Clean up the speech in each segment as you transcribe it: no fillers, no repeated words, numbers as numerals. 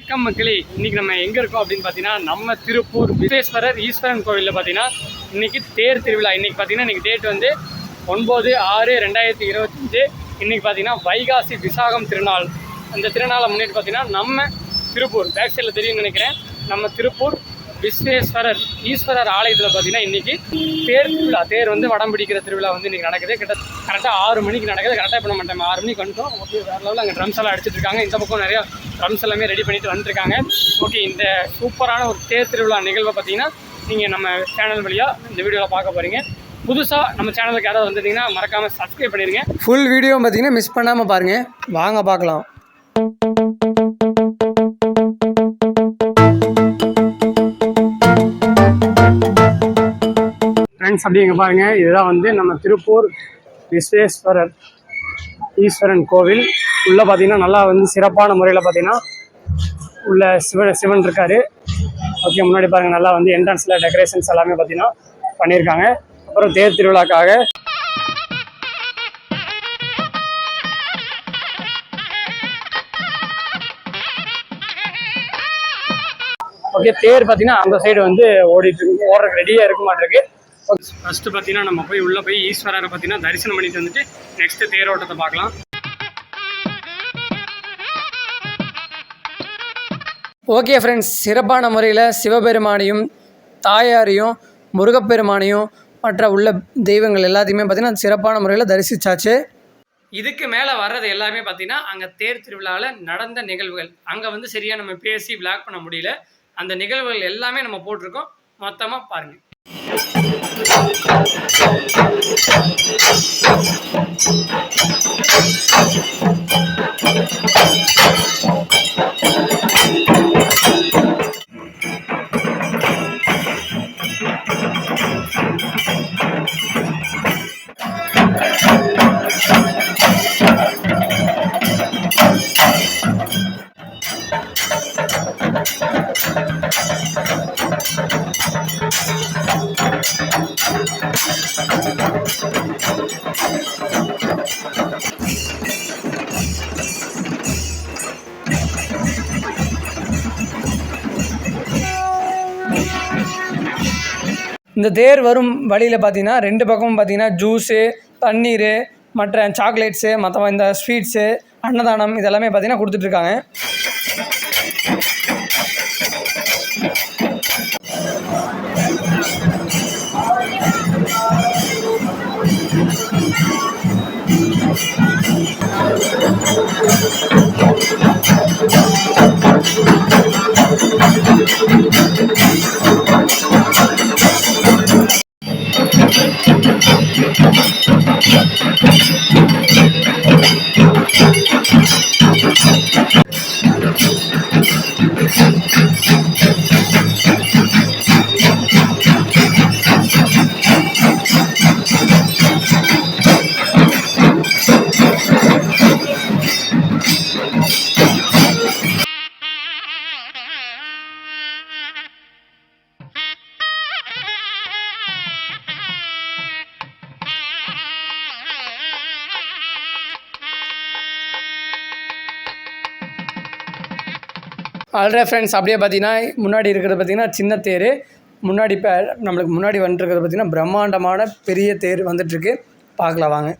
வணக்கம் மக்களே, இன்னைக்கு நம்ம எங்க இருக்கோம் அப்படின்னு பார்த்தீங்கன்னா நம்ம திருப்பூர் விஸ்வேஸ்வரர் ஈஸ்வரன் கோவிலில் பார்த்தீங்கன்னா இன்னைக்கு தேர் திருவிழா. இன்னைக்கு பார்த்தீங்கன்னா இன்னைக்கு டேட் வந்து 9/6/2025. இன்னைக்கு பார்த்தீங்கன்னா வைகாசி விசாகம் திருநாள். அந்த திருநாளை முன்னிட்டு பார்த்தீங்கன்னா நம்ம திருப்பூர் பேக் சைடில் தெரியும்னு நினைக்கிறேன், நம்ம திருப்பூர் விஸ்வேஸ்வரர் ஈஸ்வரர் ஆலயத்தில் பார்த்தீங்கன்னா இன்றைக்கி தேர் திருவிழா. தேர் வந்து வடம் பிடிக்கிற திருவிழா வந்து இன்றைக்கி நடக்குது. கரெக்டாக 6 மணிக்கு நடக்குது. கரெக்டாக இப்போ நம்ம 6 மணிக்கு வந்துட்டோம். ஓகே, வேறு லெவலில் அங்கே ட்ரம்ஸ் எல்லாம் அடிச்சுட்டு இருக்காங்க. இந்த பக்கம் நிறையா ட்ரம்ஸ் எல்லாமே ரெடி பண்ணிட்டு வந்துருக்காங்க. ஓகே, இந்த சூப்பரான ஒரு தேர் திருவிழா நிகழ்வை பார்த்தீங்கன்னா நீங்கள் நம்ம சேனல் வழியாக இந்த வீடியோவில் பார்க்க போகிறீங்க. புதுசாக நம்ம சேனலுக்கு யாராவது வந்துட்டிங்கன்னா மறக்காமல் சப்ஸ்கிரைப் பண்ணிடுங்க. ஃபுல் வீடியோ பார்த்தீங்கன்னா மிஸ் பண்ணாமல் பாருங்கள். வாங்க பார்க்கலாம். ஃப்ரெண்ட்ஸ், அப்படி இங்கே பாருங்கள், இதுதான் வந்து நம்ம திருப்பூர் விஸ்வேஸ்வரர் ஈஸ்வரன் கோவில். உள்ளே பார்த்தீங்கன்னா நல்லா வந்து சிறப்பான முறையில் பார்த்தீங்கன்னா உள்ள சிவன் இருக்கார். ஓகே, முன்னாடி பாருங்கள், நல்லா வந்து என்ட்ரன்ஸில் டெக்கரேஷன்ஸ் எல்லாமே பார்த்தீங்கன்னா பண்ணியிருக்காங்க. அப்புறம் தேர் திருவிழாக்காக ஓகே தேர் பார்த்தீங்கன்னா அந்த சைடு வந்து ஓடுறதுக்கு ரெடியாக இருக்க மாட்டிருக்கு. ஃபஸ்ட்டு பார்த்தீங்கன்னா நம்ம உள்ளே போய் ஈஸ்வரரை பார்த்தீங்கன்னா தரிசனம் பண்ணிட்டு வந்துட்டு நெக்ஸ்ட்டு தேரோட்டத்தை பார்க்கலாம். ஓகே ஃப்ரெண்ட்ஸ், சிறப்பான முறையில் சிவபெருமானையும் தாயாரையும் முருகப்பெருமானையும் மற்ற உள்ள தெய்வங்கள் எல்லாத்தையுமே பார்த்தீங்கன்னா சிறப்பான முறையில் தரிசித்தாச்சு. இதுக்கு மேலே வர்றது எல்லாமே பார்த்தீங்கன்னா அங்கே தேர் திருவிழாவில் நடந்த நிகழ்வுகள். அங்கே வந்து சரியாக நம்ம பேசி விளாக் பண்ண முடியல. அந்த நிகழ்வுகள் எல்லாமே நம்ம போட்டிருக்கோம், மொத்தமாக பாருங்கள். இந்த தேர் வரும் வழியில் பார்த்தீங்கன்னா 2 பக்கமும் பார்த்தீங்கன்னா ஜூஸு, தண்ணீர், மற்ற சாக்லேட்ஸு, மற்ற இந்த ஸ்வீட்ஸு, அன்னதானம் இதெல்லாமே பார்த்தீங்கன்னா கொடுத்துட்ருக்காங்க. ஆல்ரெடி ஃப்ரெண்ட்ஸ், அப்படியே பார்த்தீங்கன்னா முன்னாடி இருக்கிறது பார்த்திங்கன்னா சின்ன தேர், முன்னாடி இப்போ நம்மளுக்கு முன்னாடி வந்துட்டுருக்கிறது பார்த்திங்கன்னா பிரம்மாண்டமான பெரிய தேர் வந்துட்டுருக்கு. பார்க்கலாம் வாங்க.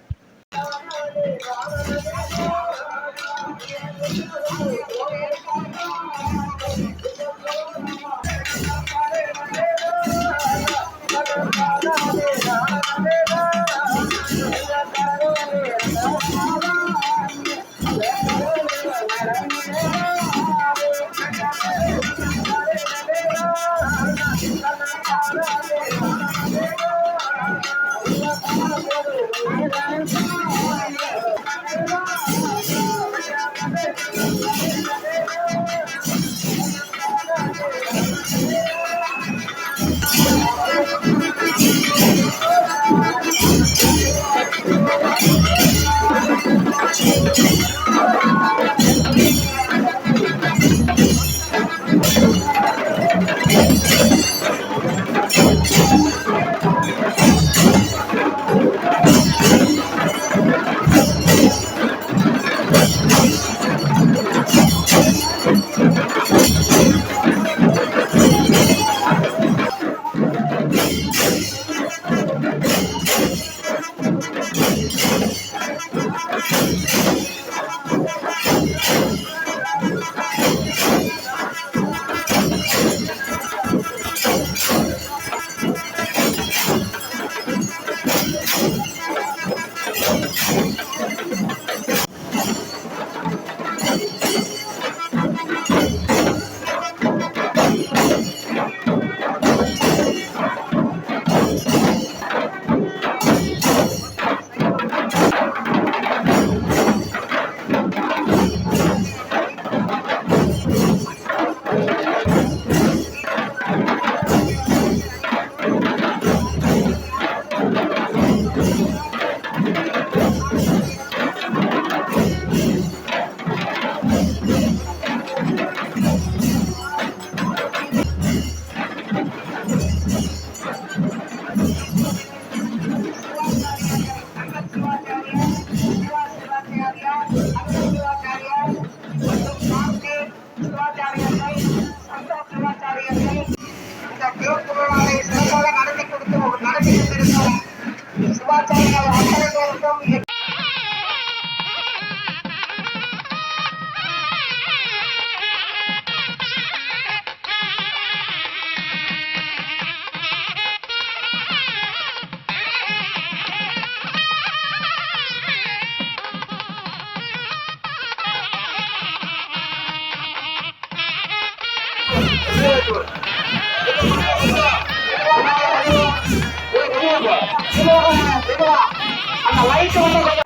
அந்த லைட் வந்து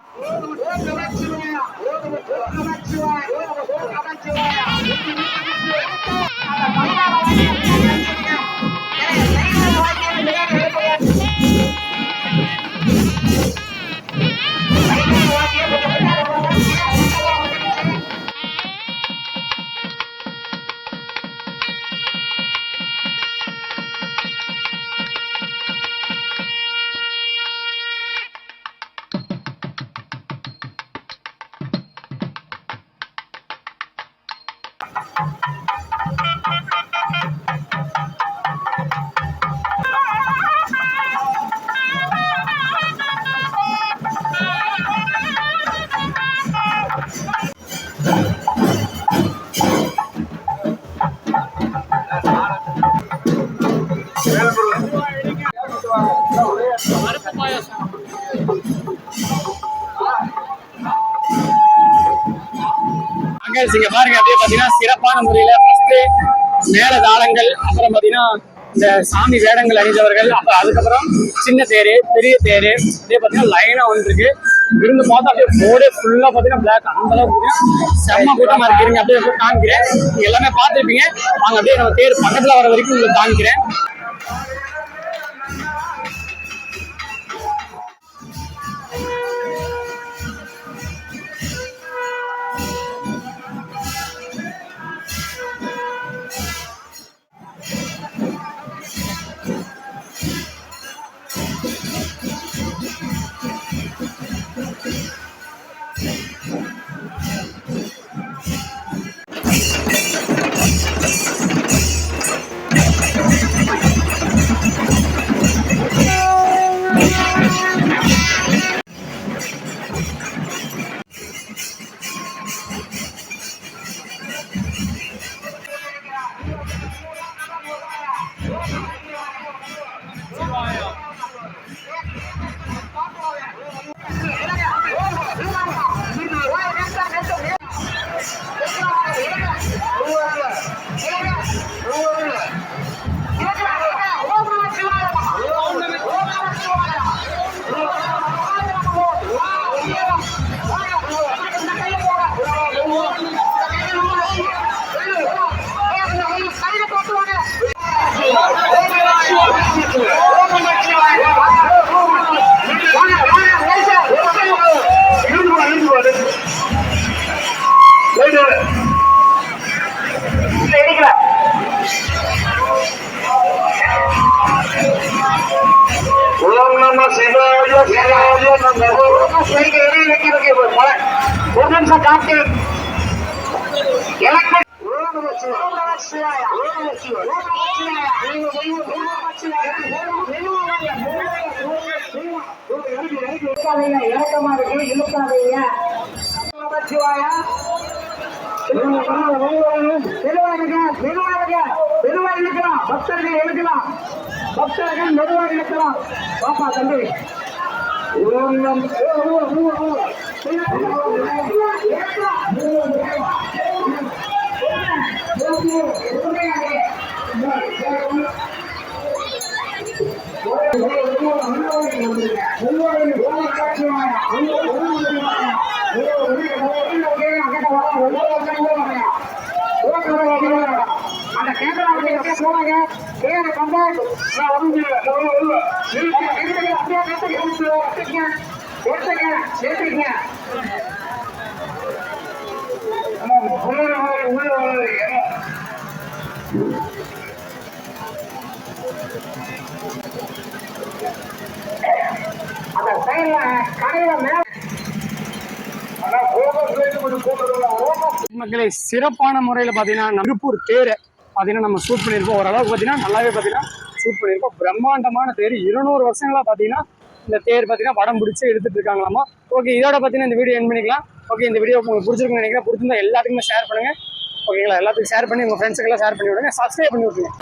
இங்க பாருங்க அப்படியே பாத்தீங்கன்னா சிறப்பான முறையில ஃபர்ஸ்ட் மேல தாளங்கள், அப்புறம் பாத்தீங்கன்னா இந்த சாமி வேடங்கள் அணிந்தவர்கள், அப்புறம் அதுக்கப்புறம் சின்ன தேரு, பெரிய தேரு, அப்படியே பாத்தீங்கன்னா லைனா வந்துருக்கு. இருந்து பார்த்தா அப்படியே போர்டே ஃபுல்லா பாத்தீங்கன்னா பிளாக், அந்த அளவுக்கு செம்ம கூட்டமா இருக்கிறீங்க. அப்படியே காமிக்கிறேன், நீங்க எல்லாமே பார்த்துருப்பீங்க. வாங்க அப்படியே நம்ம தேர் பக்கத்துல வர வரைக்கும் உங்களுக்கு காமிக்கிறேன். ஒரு நிமிஷம் காட்டு எனக்கு இறக்கமா இருக்கு, இழுக்காதீங்க. மெதுவா இழுக்கலாம், பக்தர்கள் இழுக்கலாம், பக்தர்கள் மெதுவாக இழுக்கலாம். பாப்பா தம்பி அந்த கேமரா போவாங்க அந்த சைடுல கடையில மேல மக்களை சிறப்பான முறையில் பார்த்தீங்கன்னா திருப்பூர் தேரை பார்த்தீங்கன்னா நம்ம ஷூட் பண்ணியிருக்கோம். ஓரளவுக்கு பார்த்தீங்கன்னா நல்லாவே பார்த்தீங்கன்னா ஷூட் பண்ணியிருக்கோம். பிரம்மாண்டமான தேர், 200 வருஷங்களாக பார்த்தீங்கன்னா இந்த தேர் பார்த்தீங்கன்னா படம் பிடிச்சி எடுத்துட்டு இருக்காங்களாமா. ஓகே, இதோட பார்த்தீங்கன்னா இந்த வீடியோ என் பண்ணிக்கலாம். ஓகே, இந்த வீடியோ உங்களுக்கு பிடிச்சிருக்குன்னு நினைக்கிறேன். பிடிச்சிருந்தா எல்லாத்துக்குமே ஷேர் பண்ணுங்க. ஓகேங்களா, எல்லாத்துக்கும் ஷேர் பண்ணி உங்கள் ஃப்ரெண்ட்ஸுக்கெல்லாம் ஷேர் பண்ணி விடுங்க. சப்ஸ்கிரைப் பண்ணி விட்டுருங்க.